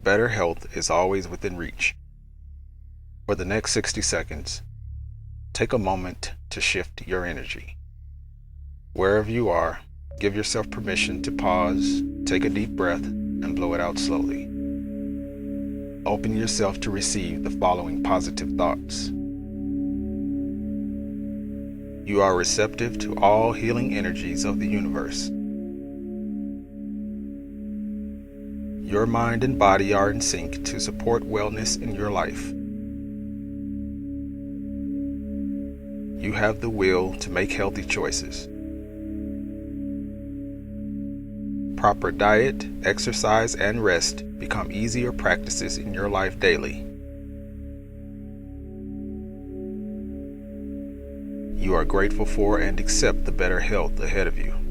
better health is always within reach. For the next 60 seconds, take a moment to shift your energy. Wherever you are, give yourself permission to pause, take a deep breath, and blow it out slowly. Open yourself to receive the following positive thoughts. You are receptive to all healing energies of the universe. Your mind and body are in sync to support wellness in your life. You have the will to make healthy choices. Proper diet, exercise, and rest become easier practices in your life daily. You are grateful for and accept the better health ahead of you.